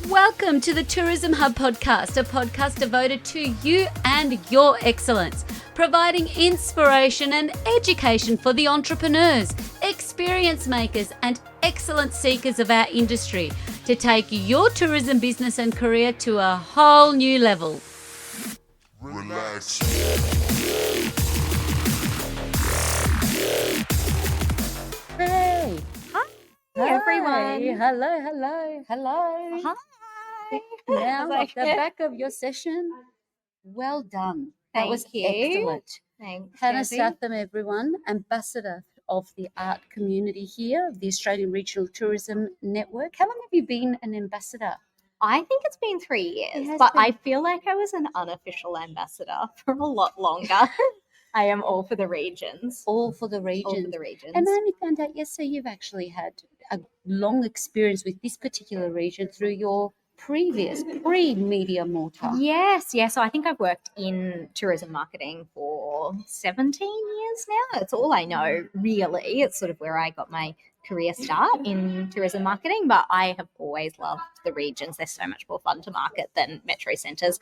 Welcome to the Tourism Hub podcast, a podcast devoted to you and your excellence, providing inspiration and education for the entrepreneurs, experience makers, and excellence seekers of our industry to take your tourism business and career to a whole new level. Relax. Hey! Hi, everyone. Hello. Hi. Now, Like off the it. back of your session, well done. That Thank was you. excellent. Thanks, Hannah Jessie. Statham, everyone, ambassador of the art community here, of the Australian Regional Tourism Network. How long have you been an ambassador? I think it's been 3 It years, has but been. I feel like I was an unofficial ambassador for a lot longer. I am all for the regions. All for the All region. for the regions. And I only found out yesterday you've actually had a long experience with this particular region through your previous pre-Media Mortar. Yes. So I think I've worked in tourism marketing for 17 years now. It's all I know, really. It's sort of where I got my career start in tourism marketing, but I have always loved the regions. They're so much more fun to market than metro centres.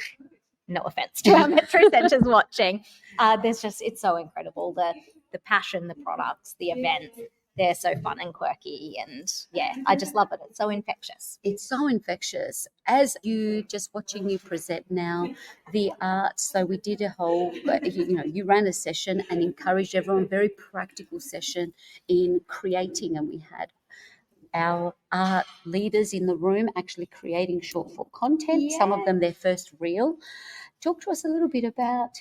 No offense to our metro centres watching. It's so incredible. The passion, the products, the events, they're so fun and quirky. And yeah, I just love it. It's so infectious. It's so infectious. As you just watching you present now, the art. So we did a whole, you ran a session and encouraged everyone, very practical session in creating, and we had our art leaders in the room actually creating short form content, some of them their first reel. Talk to us a little bit about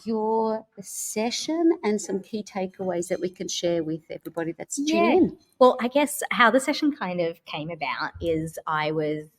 your session and some key takeaways that we can share with everybody that's tuning in. Well, I guess how the session kind of came about is I was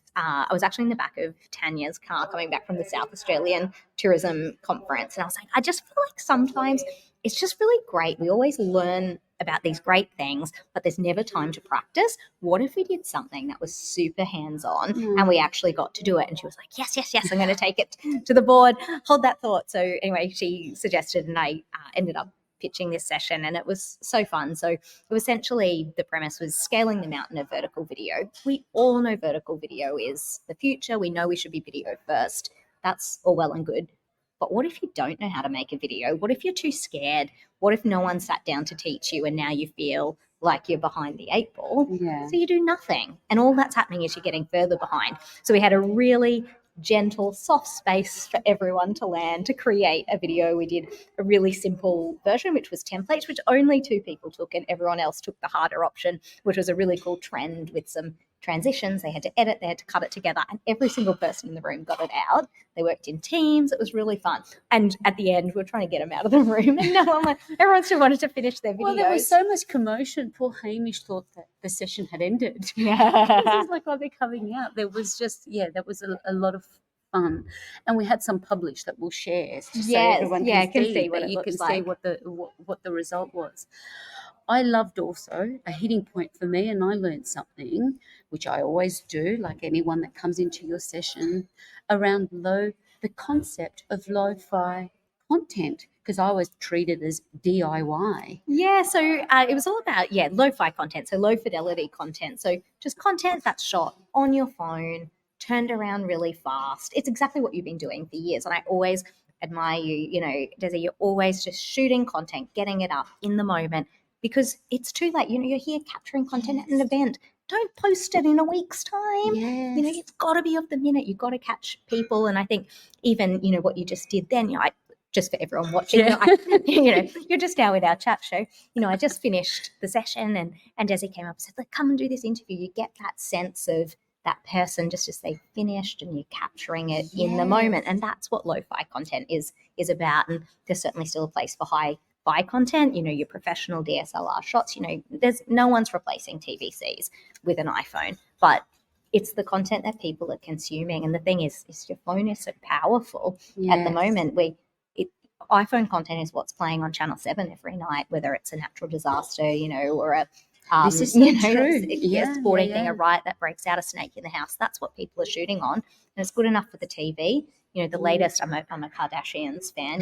actually in the back of Tanya's car coming back from the South Australian Tourism Conference, and I was like, I just feel like sometimes it's just really great. We always learn about these great things, but there's never time to practice. What if we did something that was super hands-on and we actually got to do it? And she was like, yes, I'm going to take it to the board. Hold that thought. So anyway, she suggested, and I ended up pitching this session, and it was so fun. So essentially the premise was scaling the mountain of vertical video. We all know vertical video is the future. We know we should be video first. That's all well and good. But what if you don't know how to make a video? What if you're too scared? What if no one sat down to teach you and now you feel like you're behind the 8 ball? Yeah. So you do nothing. And all that's happening is you're getting further behind. So we had a really gentle, soft space for everyone to land, to create a video. We did a really simple version, which was templates, which only 2 people took, and everyone else took the harder option, which was a really cool trend with some transitions. They had to edit, they had to cut it together, and every single person in the room got it out. They worked in teams. It was really fun. And at the end, we were trying to get them out of the room, and everyone still wanted to finish their videos. Well, there was so much commotion. Poor Hamish thought that the session had ended. Yeah. This is like, they're coming out. There was just, that was a lot of fun. And we had some published that we'll share. So everyone can see what it looks like. See what the result was. I loved also a hitting point for me, and I learned something, which I always do, like anyone that comes into your session, around the concept of lo-fi content, because I was treated as DIY. Yeah, so it was all about, lo-fi content, so low-fidelity content. So just content that's shot on your phone, turned around really fast. It's exactly what you've been doing for years, and I always admire you, Desi, you're always just shooting content, getting it up in the moment, because it's too late. You're here capturing content at an event. Don't post it in a week's time. Yes. It's got to be of the minute. You've got to catch people. And I think even, what you just did then, just for everyone watching, you're just now in our chat show. I just finished the session, and Desi came up and said, "Look, come and do this interview." You get that sense of that person just as they finished, and you're capturing it in the moment. And that's what lo-fi content is about. And there's certainly still a place for high content, your professional DSLR shots, there's no one's replacing TVCs with an iPhone, but it's the content that people are consuming. And the thing is your phone is so powerful at the moment. iPhone content is what's playing on Channel 7 every night, whether it's a natural disaster, or a this is so true. A sporting thing, a riot that breaks out, a snake in the house. That's what people are shooting on, and it's good enough for the TV. The latest, I'm a Kardashians fan,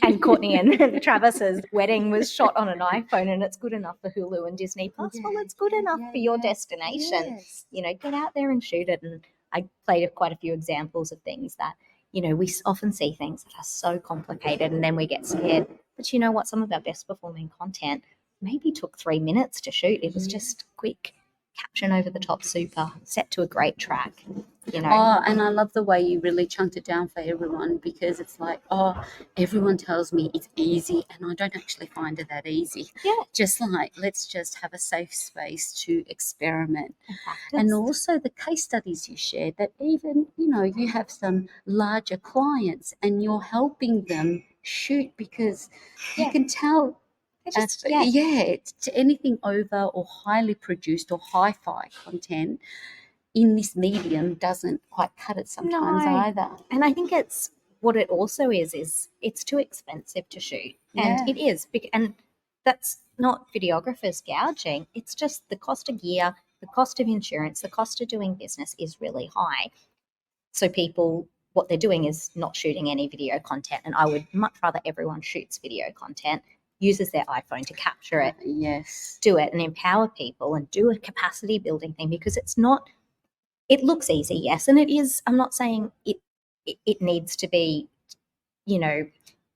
and Courtney and Travis's wedding was shot on an iPhone, and it's good enough for Hulu and Disney Plus. Well, it's good enough for your destination. Get out there and shoot it. And I played quite a few examples of things that, we often see things that are so complicated and then we get scared. But you know what? Some of our best performing content maybe took 3 minutes to shoot. It was just quick caption over the top, super, set to a great track. Oh, and I love the way you really chunked it down for everyone, because it's like, everyone tells me it's easy, and I don't actually find it that easy. Yeah. Just like, let's just have a safe space to experiment. And practice. And also the case studies you shared, that even, you have some larger clients and you're helping them shoot, because you can tell. Just, It's anything over or highly produced or hi-fi content in this medium doesn't quite cut it sometimes either. And I think it's what it also is it's too expensive to shoot. And it is. And that's not videographers gouging. It's just the cost of gear, the cost of insurance, the cost of doing business is really high. So people, what they're doing is not shooting any video content. And I would much rather everyone shoots video content, uses their iPhone to capture it, do it and empower people and do a capacity building thing, because it's not, it looks easy, yes, and it is. I'm not saying it needs to be, you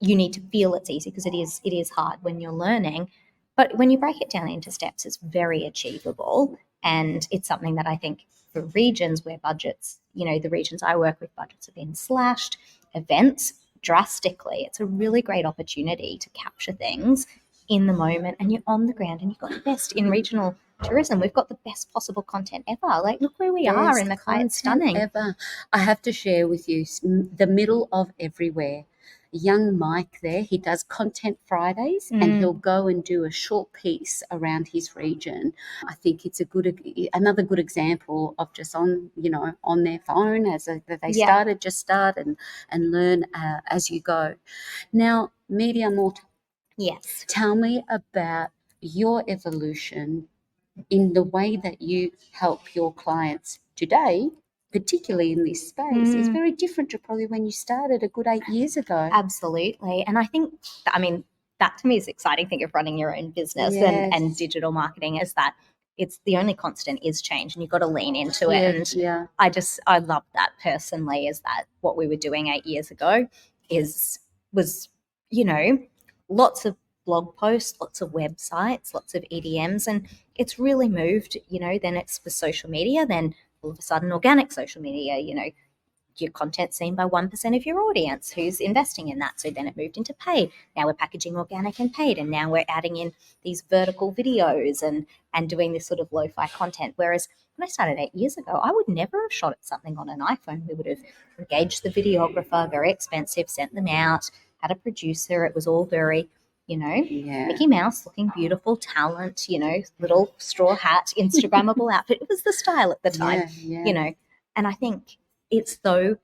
need to feel it's easy, because it is hard when you're learning. But when you break it down into steps, it's very achievable. And it's something that I think for regions where budgets, the regions I work with, budgets have been slashed, events drastically, it's a really great opportunity to capture things in the moment, and you're on the ground and you've got the best in regional tourism. We've got the best possible content ever. Like, look where we are in Mackay. It's stunning. Ever. I have to share with you the middle of everywhere. Young Mike there, he does Content Fridays, and he'll go and do a short piece around his region. I think it's another good example of just on their phone as they started, just start and learn as you go. Now, Media Mortar. Yes. Tell me about your evolution in the way that you help your clients today, particularly in this space, is very different to probably when you started a good 8 years ago. Absolutely. And I think, that to me is the exciting thing of running your own business and digital marketing, is that it's the only constant is change, and you've got to lean into it. And I love that personally, is that what we were doing 8 years ago was lots of blog posts, lots of websites, lots of EDMs, and it's really moved, then it's for social media, then all of a sudden organic social media, your content seen by 1% of your audience who's investing in that. So then it moved into paid. Now we're packaging organic and paid, and now we're adding in these vertical videos and doing this sort of lo-fi content. Whereas when I started 8 years ago, I would never have shot at something on an iPhone. We would have engaged the videographer, very expensive, sent them out, had a producer. It was all very, Mickey Mouse looking beautiful, talent, little straw hat, Instagrammable outfit. It was the style at the time, and I think it's so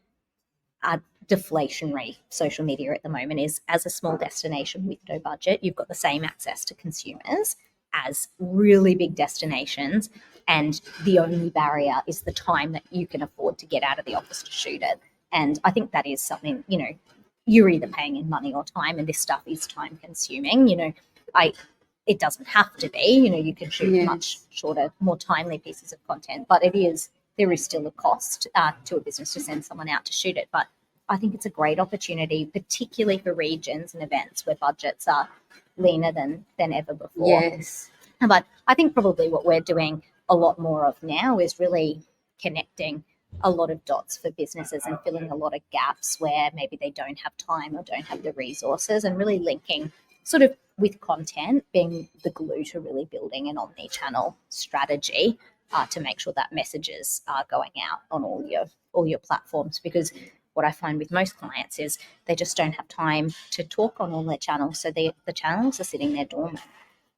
deflationary, social media at the moment is, as a small destination with no budget, you've got the same access to consumers as really big destinations, and the only barrier is the time that you can afford to get out of the office to shoot it. And I think that is something, you're either paying in money or time, and this stuff is time consuming. It doesn't have to be, you can shoot much shorter, more timely pieces of content, but there is still a cost to a business to send someone out to shoot it. But I think it's a great opportunity, particularly for regions and events where budgets are leaner than ever before. Yes. But I think probably what we're doing a lot more of now is really connecting a lot of dots for businesses and filling a lot of gaps where maybe they don't have time or don't have the resources, and really linking sort of with content being the glue to really building an omni-channel strategy to make sure that messages are going out on all your platforms. Because what I find with most clients is they just don't have time to talk on all their channels. So the channels are sitting there dormant,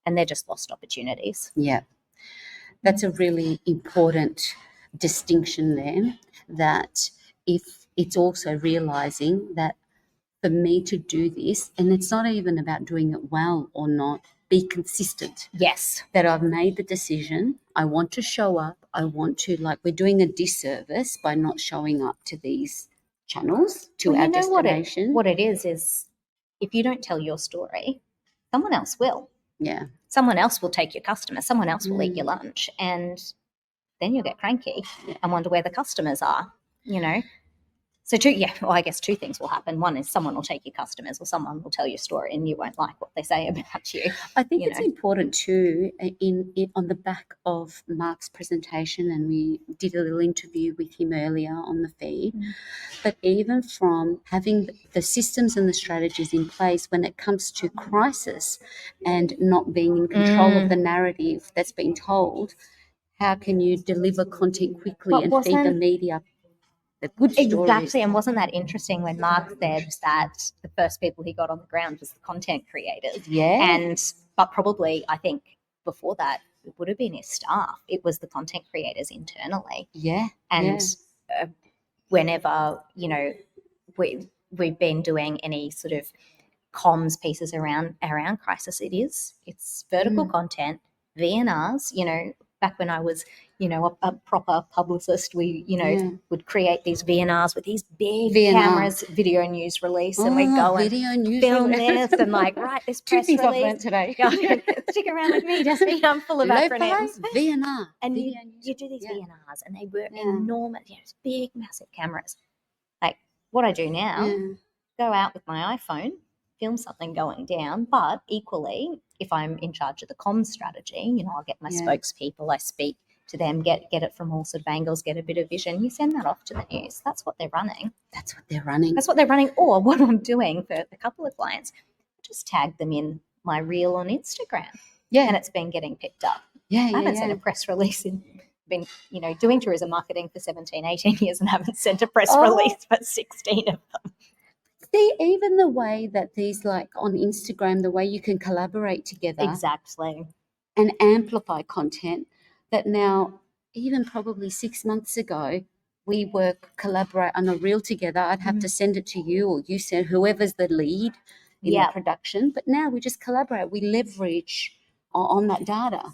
and they're just lost opportunities. Yeah. That's a really important distinction there, that if it's also realizing that for me to do this, and it's not even about doing it well or not, be consistent. Yes. That I've made the decision, I want to show up, I want to, we're doing a disservice by not showing up to these channels, to our destination. What it is if you don't tell your story, someone else will. Yeah. Someone else will take your customer, someone else will eat your lunch. And then you'll get cranky and wonder where the customers are, you know. So I guess two things will happen. One is someone will take your customers, or someone will tell your story and you won't like what they say about you. I think you it's know. important too, on the back of Mark's presentation, and we did a little interview with him earlier on the feed, but even from having the systems and the strategies in place when it comes to crisis and not being in control of the narrative that's been told, how can you deliver content quickly and feed the media the good stories? Exactly, and wasn't that interesting when Mark said that the first people he got on the ground was the content creators? Yeah. But probably, I think before that, it would have been his staff. It was the content creators internally. Yeah. And whenever, we've been doing any sort of comms pieces around crisis, it's vertical content, VNRs, back when I was, a proper publicist, we, would create these VNRs with these big cameras, video news release, and we'd go and film this and write this press Two things I've release. learned today. Stick around with me, Destiny. I'm full of acronyms. VNR. And you do these VNRs, and they were enormous, big, massive cameras. Like what I do now, go out with my iPhone, film something going down, but equally, if I'm in charge of the comms strategy, I'll get my spokespeople, I speak to them, get it from all sort of angles, get a bit of vision. You send that off to the news. That's what they're running. Or what I'm doing for a couple of clients, just tag them in my reel on Instagram. Yeah. And it's been getting picked up. I haven't sent a press release been doing tourism marketing for 17, 18 years and haven't sent a press release for 16 of them. See, even the way that these, like on Instagram, the way you can collaborate together. Exactly. And amplify content that now, even probably 6 months ago, we collaborate on a reel together. I'd have to send it to you, or you send whoever's the lead in the production. But now we just collaborate. We leverage on that data.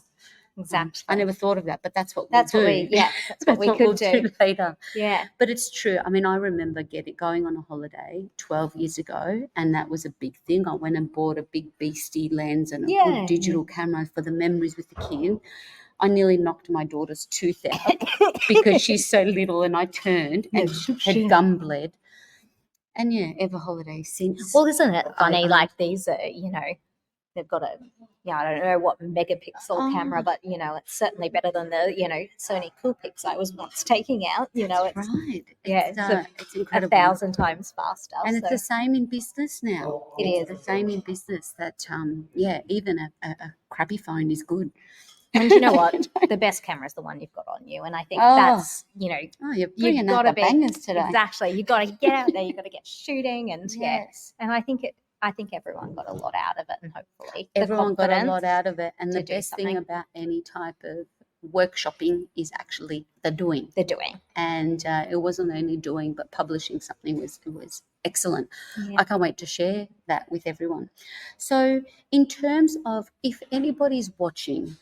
Exactly. I never thought of that, but that's what we'll do. That's what we could do later. Yeah. But it's true. I mean, I remember going on a holiday 12 years ago, and that was a big thing. I went and bought a big beastie lens and a good digital camera for the memories with the kid. I nearly knocked my daughter's tooth out because she's so little, and I turned and had gum bled. And ever holiday since. Well, isn't it funny? These are, they've got I don't know what megapixel camera, but it's certainly better than the Sony Coolpix I was once taking out. It's right. It's incredible. 1,000 times faster. And it's the same in business now. It's the same in business that even a crappy phone is good. And you know what? The best camera is the one you've got on you, and I think that's you're bringing out the bangers today. Exactly. You've got to get out there. You've got to get shooting, and and I think everyone got a lot out of it, and hopefully everyone got a lot out of it. And the best thing about any type of workshopping is actually the doing. And it wasn't only doing, but publishing something was excellent. I can't wait to share that with everyone. So in terms of, if anybody's watching,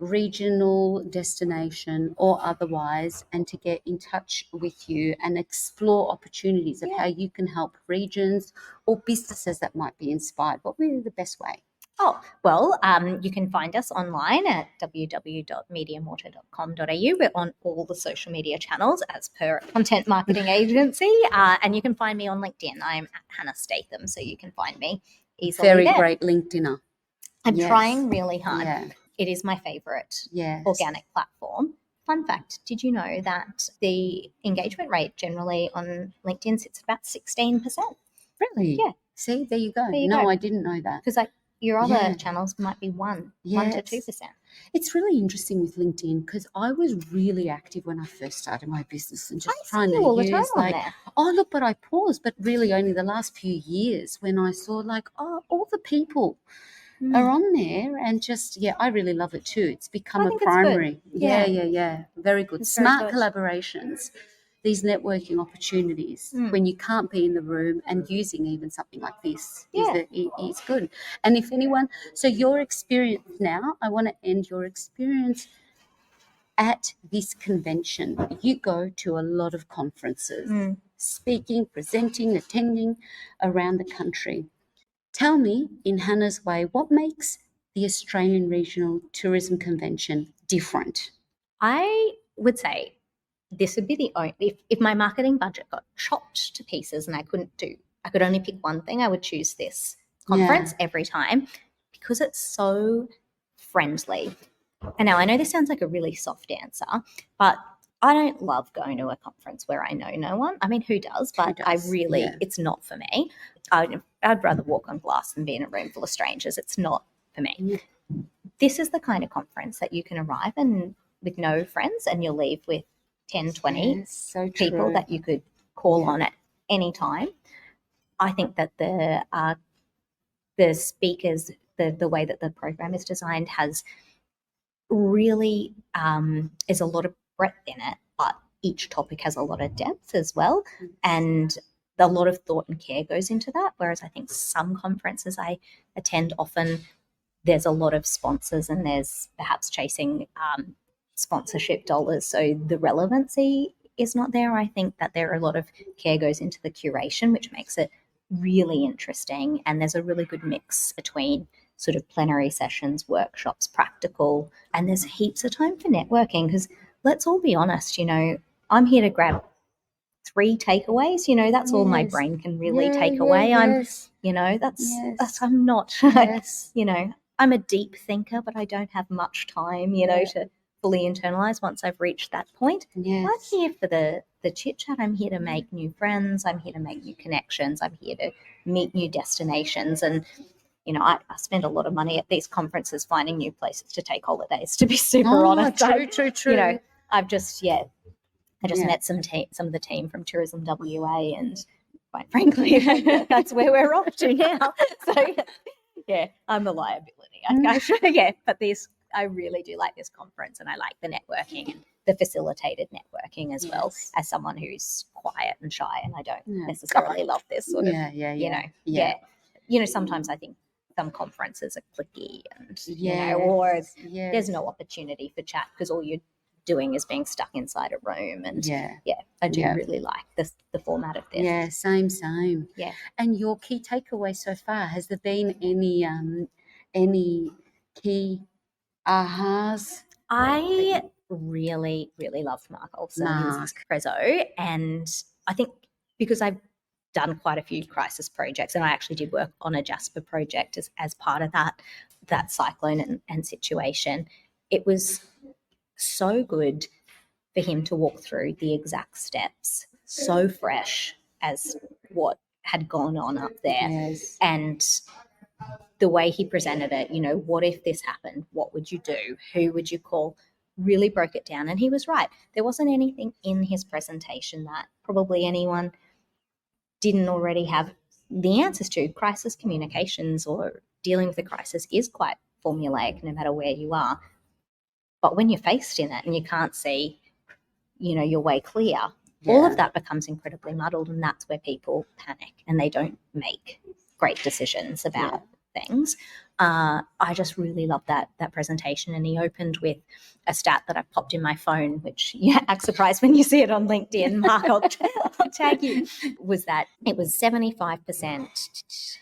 regional, destination or otherwise, and to get in touch with you and explore opportunities of how you can help regions or businesses that might be inspired, what would be the best way? Oh, well, you can find us online at www.mediamortar.com.au. We're on all the social media channels as per content marketing agency. And you can find me on LinkedIn. I'm at Hannah Statham, so you can find me easily Very there. great LinkedIner. I'm trying really hard. Yeah. It is my favorite organic platform. Fun fact, did you know that the engagement rate generally on LinkedIn sits at about 16%? Really? Yeah. See, there you go. I didn't know that. Because your other channels might be 1 to 2%. It's really interesting with LinkedIn, because I was really active when I first started my business and just trying to all the use time on there. But I paused. But really only the last few years when I saw all the people are on there, and just I really love it too. It's become a primary. Very good. Smart collaborations, these networking opportunities when you can't be in the room, and using even something like this is good. And if anyone, so your experience now, I want to end your experience at this convention. You go to a lot of conferences, speaking, presenting, attending around the country. Tell me, in Hannah's way, what makes the Australian Regional Tourism Convention different? I would say this would be the only, if my marketing budget got chopped to pieces and I could only pick one thing, I would choose this conference every time because it's so friendly. And now I know this sounds like a really soft answer, but I don't love going to a conference where I know no one. I mean, who does? But I really, it's not for me. I'd rather walk on glass than be in a room full of strangers. It's not for me. This is the kind of conference that you can arrive and with no friends and you'll leave with 10, 20 people that you could call on at any time. I think that the speakers, the way that the program is designed has really is a lot of breadth in it, but each topic has a lot of depth as well. And a lot of thought and care goes into that. Whereas I think some conferences I attend often, there's a lot of sponsors and there's perhaps chasing sponsorship dollars. So the relevancy is not there. I think that there are a lot of care goes into the curation, which makes it really interesting. And there's a really good mix between sort of plenary sessions, workshops, practical, and there's heaps of time for networking because let's all be honest, I'm here to grab 3 takeaways, that's all my brain can really take away. I'm not, I'm a deep thinker, but I don't have much time, to fully internalize once I've reached that point. I'm here for the chit chat. I'm here to make new friends. I'm here to make new connections. I'm here to meet new destinations. And I spend a lot of money at these conferences finding new places to take holidays, to be super honest. True. I've just, I just met some of the team from Tourism WA and quite frankly, that's where we're off to now. So, I'm a liability. But I really do like this conference and I like the networking and the facilitated networking as well as someone who's quiet and shy and I don't necessarily love this sort of, sometimes I think some conferences are cliquey and, or there's no opportunity for chat because all you're doing is being stuck inside a room. And I do really like the format of this. Yeah, same. Yeah. And your key takeaway so far, has there been any key ahas? I really, really loved Mark Olsen's Prezzo. And I think because I've done quite a few crisis projects and I actually did work on a Jasper project as part of that cyclone and situation, it was so good for him to walk through the exact steps, so fresh as what had gone on up there. And the way he presented it, what if this happened? What would you do? Who would you call? Really broke it down. And he was right. There wasn't anything in his presentation that probably anyone didn't already have the answers to. Crisis communications or dealing with a crisis is quite formulaic no matter where you are. But when you're faced in it and you can't see, your way clear, all of that becomes incredibly muddled, and that's where people panic and they don't make great decisions about things. I just really loved that presentation, and he opened with a stat that I popped in my phone, which act surprised when you see it on LinkedIn. Mark, I'll tag you. Was that it was 75%.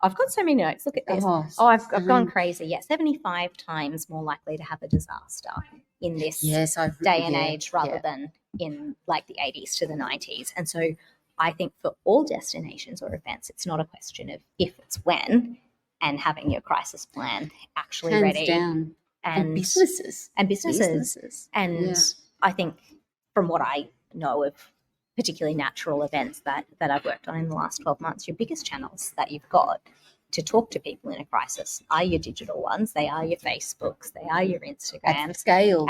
I've got so many notes. Look at this. I've gone crazy. 75 times more likely to have a disaster in this day and age rather than in like the 80s to the 90s. And so I think for all destinations or events, it's not a question of if, it's when, and having your crisis plan actually Hands ready. down. And businesses. And I think from what I know of particularly natural events that I've worked on in the last 12 months, your biggest channels that you've got to talk to people in a crisis are your digital ones. They are your Facebooks. They are your Instagram. At scale.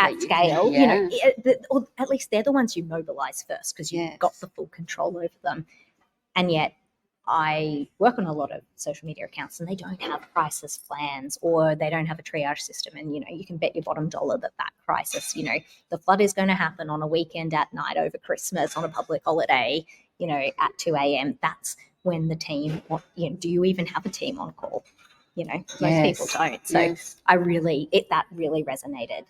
Or at least they're the ones you mobilize first because you've got the full control over them. And yet I work on a lot of social media accounts and they don't have crisis plans or they don't have a triage system. And, you can bet your bottom dollar that crisis, the flood is going to happen on a weekend at night over Christmas on a public holiday, at 2 a.m. That's when the team, do you even have a team on call? Most people don't. So that really resonated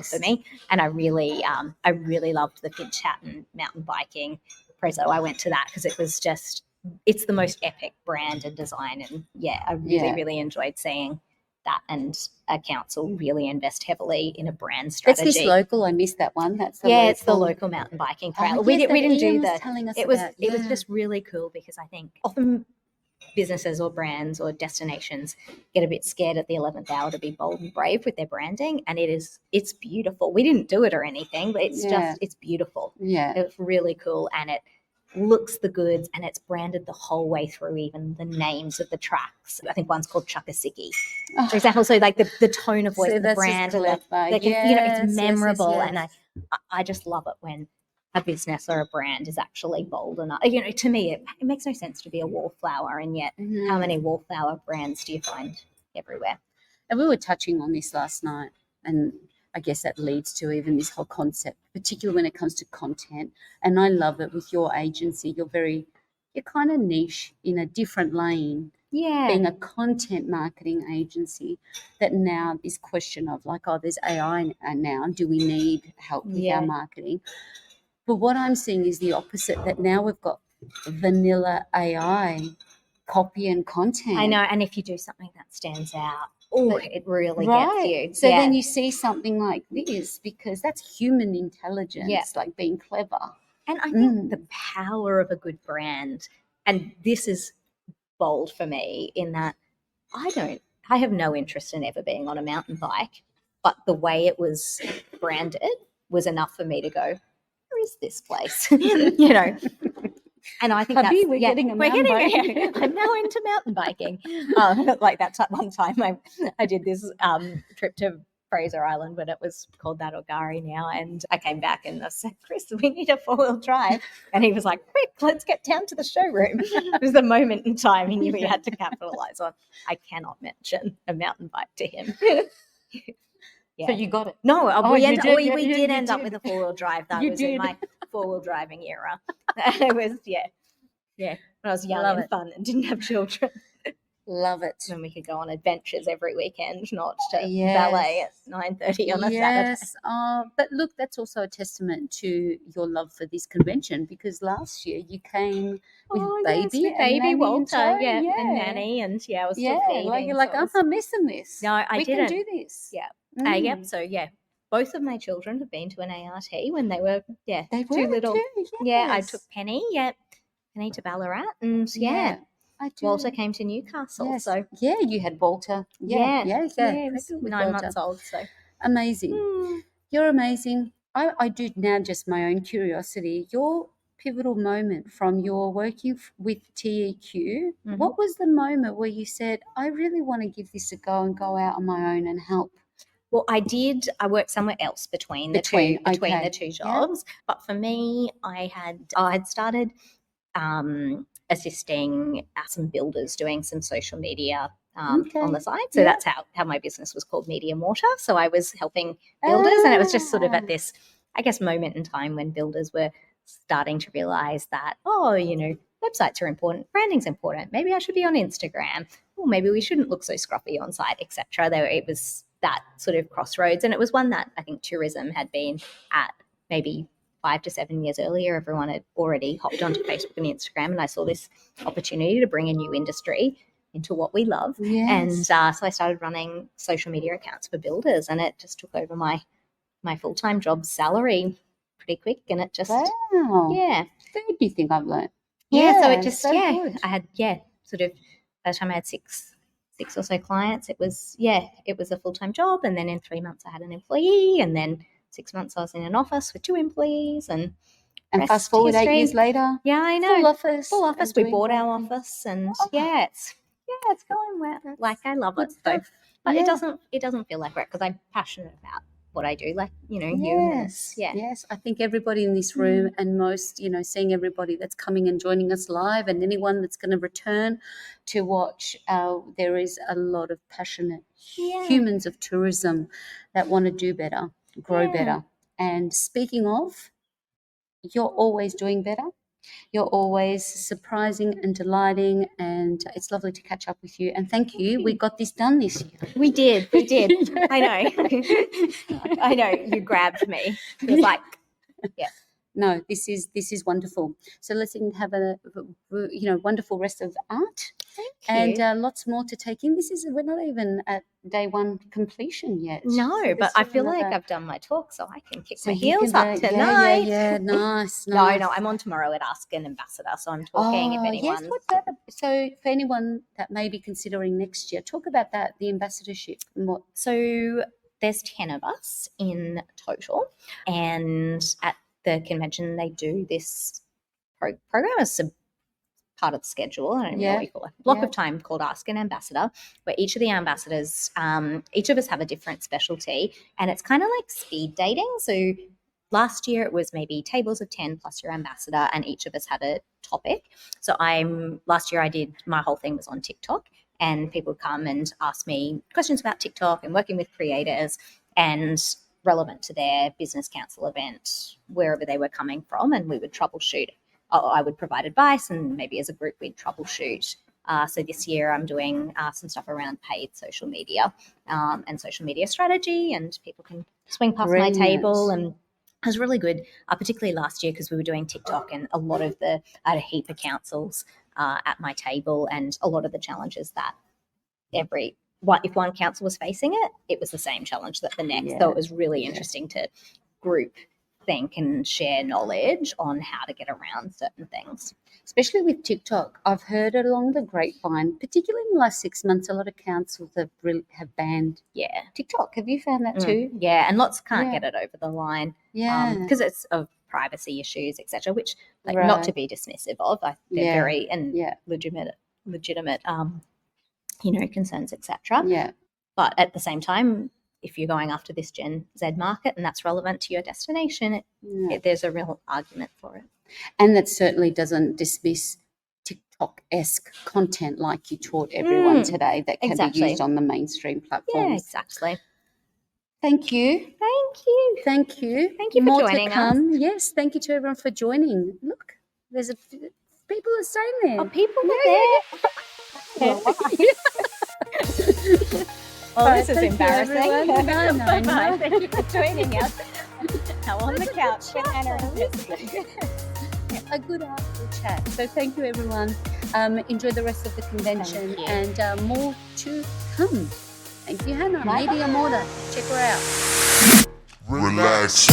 for me. And I really loved the Finch Hatton mountain biking prezzo. I went to that because it was just, it's the most epic brand and design. And I really enjoyed seeing that and a council really invest heavily in a brand strategy. It's this local. I missed that one. That's the it's the local mountain biking trail. Oh, we yes, didn't do Ian was that. telling us It was about, it was yeah. just really cool because I think often businesses or brands or destinations get a bit scared at the 11th hour to be bold and brave with their branding, and it's beautiful. We didn't do it or anything, but it's beautiful. Yeah. It's really cool, and it looks the goods, and it's branded the whole way through, even the names of the tracks. I think one's called Chuckasiki, for example. So like the tone of voice, So the that's brand, just and clever. it's Yes, memorable, yes. and I just love it when a business or a brand is actually bold enough. To me, it makes no sense to be a wallflower, and yet how many wallflower brands do you find everywhere? And we were touching on this last night, and I guess that leads to even this whole concept, particularly when it comes to content. And I love it with your agency. You're kind of niche in a different lane. Yeah. Being a content marketing agency, that now this question of like, oh, there's AI now. Do we need help with our marketing? But what I'm seeing is the opposite, that now we've got vanilla AI copy and content. I know. And if you do something that stands out, it really gets you. So then you see something like this, because that's human intelligence, like being clever. And I think the power of a good brand, and this is bold for me in that I have no interest in ever being on a mountain bike, but the way it was branded was enough for me to go, where is this place? And I think Hubby, we're getting a mountain bike. I'm now into mountain biking. Like that's one time I did this trip to Fraser Island when it was called that, or Gari now, and I came back and I said, Chris, we need a 4-wheel drive. And he was like, quick, let's get down to the showroom. It was the moment in time he knew he had to capitalize on. I cannot mention a mountain bike to him. So you got it. No, we did end up with a 4-wheel drive. That was in my 4-wheel driving era. It was, when I was young and fun and didn't have children. Love it. When we could go on adventures every weekend, not to ballet at 9:30 on a Saturday. Yes, but look, that's also a testament to your love for this convention, because last year you came with baby Walter, and Nanny, and I was still feeding. Like you're like, I'm not missing this. No, I didn't. We can do this. So both of my children have been to an ART when they were they were too little. Too, yes. I took Penny to Ballarat, and Walter came to Newcastle. Yes. So you had Walter. It was 9 months old. So amazing. You're amazing. I do now, just my own curiosity. Your pivotal moment from your working with TEQ. What was the moment where you said, I really want to give this a go and go out on my own and help? Well, I did. I worked somewhere else between the two jobs. But for me, I had started assisting some builders doing some social media on the side. So that's how my business was called, Media Mortar. So I was helping builders, and it was just sort of at this, I guess, moment in time when builders were starting to realize that, websites are important, branding's important. Maybe I should be on Instagram. Or maybe we shouldn't look so scruffy on site, etc. It was that sort of crossroads, and it was one that I think tourism had been at maybe 5 to 7 years earlier. Everyone had already hopped onto Facebook and Instagram, and I saw this opportunity to bring a new industry into what we love. And so I started running social media accounts for builders, and it just took over my full-time job salary pretty quick, and it just What do you think I've learned? So it just good. I had sort of, by the time I had six or so clients, it was a full-time job, and then in 3 months I had an employee, and then 6 months I was in an office with 2 employees, and fast forward history. 8 years later, I know, full office. We bought our office, and it's going well. Like, I love it, though. But it doesn't feel like work, because I'm passionate about what I do, like, humans. Yes, I think everybody in this room, and most, seeing everybody that's coming and joining us live, and anyone that's going to return to watch, there is a lot of passionate humans of tourism that want to do better, grow better. And speaking of, you're always doing better. You're always surprising and delighting, and it's lovely to catch up with you. And thank you. We got this done this year. We did. I know. I know. You grabbed me. It was like, No, this is wonderful. So let's have a wonderful rest of art. Thank you. And lots more to take in. We're not even at day one completion yet. No, So but there's I still feel like another- I've done my talk, so I can kick so my you heels can up go- tonight. Yeah, nice. No, I'm on tomorrow at Ask an Ambassador, so I'm talking if anyone. Yes, what's that? So for anyone that may be considering next year, talk about that, the ambassadorship. And what? So there's 10 of us in total, and at the convention they do this program as a part of the schedule. I don't know what you call it. A block of time called Ask an Ambassador, where each of the ambassadors, each of us have a different specialty, and it's kind of like speed dating. So last year it was maybe tables of 10 plus your ambassador, and each of us had a topic. So last year I did, my whole thing was on TikTok, and people would come and ask me questions about TikTok and working with creators and relevant to their business council event, wherever they were coming from, and we would troubleshoot. I would provide advice, and maybe as a group we'd troubleshoot. So this year I'm doing some stuff around paid social media and social media strategy, and people can swing past my table, and it was really good, particularly last year because we were doing TikTok, and I had a heap of councils at my table, and a lot of the challenges that if one council was facing it was the same challenge that the next. So it was really interesting to group think and share knowledge on how to get around certain things. Especially with TikTok, I've heard it along the grapevine, particularly in the last 6 months, a lot of councils have banned TikTok. Have you found that too? Yeah, and lots can't get it over the line. Yeah. Because it's of privacy issues, etc., which not to be dismissive of. They're very legitimate concerns, etc. Yeah. But at the same time, if you're going after this Gen Z market and that's relevant to your destination, there's a real argument for it. And that certainly doesn't dismiss TikTok-esque content like you taught everyone today that can be used on the mainstream platforms. Yeah, exactly. Thank you. Thank you for More joining to come. us. Yes, thank you to everyone for joining. Look, there's people are staying there. Oh, people are there. Oh, this is embarrassing. No. Thank you for joining us. Now on the couch with Hannah and Jessica. A good artful chat. So thank you, everyone. Enjoy the rest of the convention, and more to come. Thank you, Hannah. Media Mortar. Check her out. Relax.